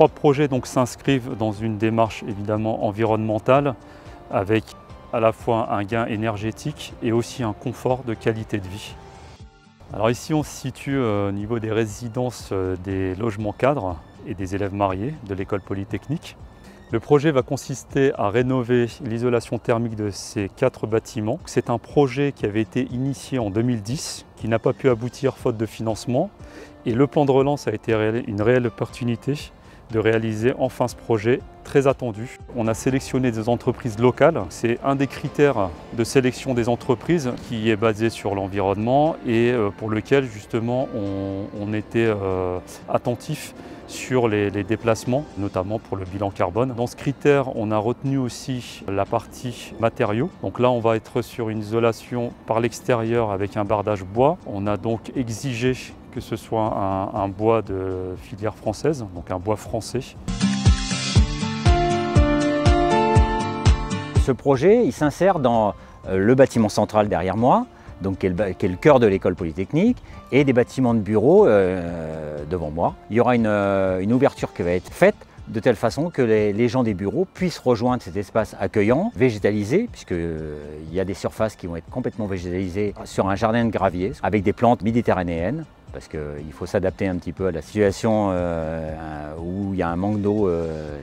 3 projets s'inscrivent dans une démarche évidemment environnementale avec à la fois un gain énergétique et aussi un confort de qualité de vie. Alors ici on se situe au niveau des résidences des logements cadres et des élèves mariés de l'école polytechnique. Le projet va consister à rénover l'isolation thermique de ces 4 bâtiments. C'est un projet qui avait été initié en 2010, qui n'a pas pu aboutir faute de financement. Et le plan de relance a été une réelle opportunité de réaliser enfin ce projet très attendu. On a sélectionné des entreprises locales. C'est un des critères de sélection des entreprises qui est basé sur l'environnement et pour lequel justement on était attentif sur les déplacements, notamment pour le bilan carbone. Dans ce critère, on a retenu aussi la partie matériaux. Donc là, on va être sur une isolation par l'extérieur avec un bardage bois. On a donc exigé que ce soit un bois de filière française, donc un bois français. Ce projet, il s'insère dans le bâtiment central derrière moi, donc qui est le cœur de l'école polytechnique, et des bâtiments de bureaux devant moi. Il y aura une ouverture qui va être faite de telle façon que les gens des bureaux puissent rejoindre cet espace accueillant, végétalisé, puisqu'il y a des surfaces qui vont être complètement végétalisées sur un jardin de gravier avec des plantes méditerranéennes, parce qu'il faut s'adapter un petit peu à la situation où il y a un manque d'eau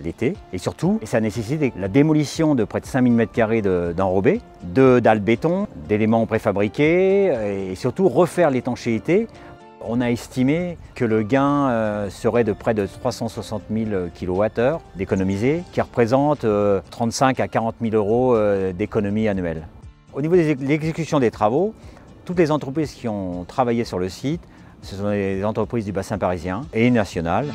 l'été. Et surtout, ça nécessite la démolition de près de 5000 m² d'enrobés, de dalles béton, d'éléments préfabriqués et surtout refaire l'étanchéité. On a estimé que le gain serait de près de 360 000 kWh d'économisés, qui représente 35 à 40 000 € d'économie annuelle. Au niveau de l'exécution des travaux, toutes les entreprises qui ont travaillé sur le site, ce sont des entreprises du bassin parisien et national.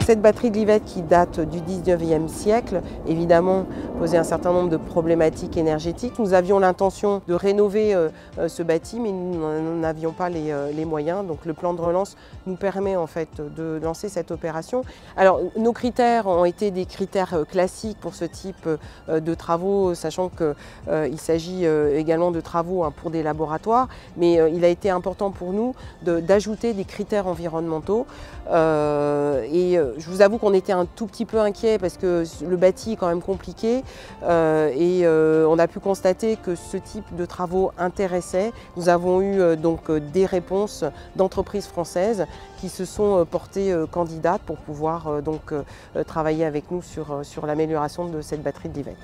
Cette batterie de Livette qui date du 19e siècle, évidemment, posait un certain nombre de problématiques énergétiques. Nous avions l'intention de rénover ce bâti, mais nous n'avions pas les moyens. Donc le plan de relance nous permet en fait de lancer cette opération. Alors nos critères ont été des critères classiques pour ce type de travaux, sachant qu'il s'agit également de travaux pour des laboratoires, mais il a été important pour nous d'ajouter des critères environnementaux. Je vous avoue qu'on était un tout petit peu inquiets parce que le bâti est quand même compliqué et on a pu constater que ce type de travaux intéressait. Nous avons eu donc des réponses d'entreprises françaises qui se sont portées candidates pour pouvoir travailler avec nous sur l'amélioration de cette batterie de Livette.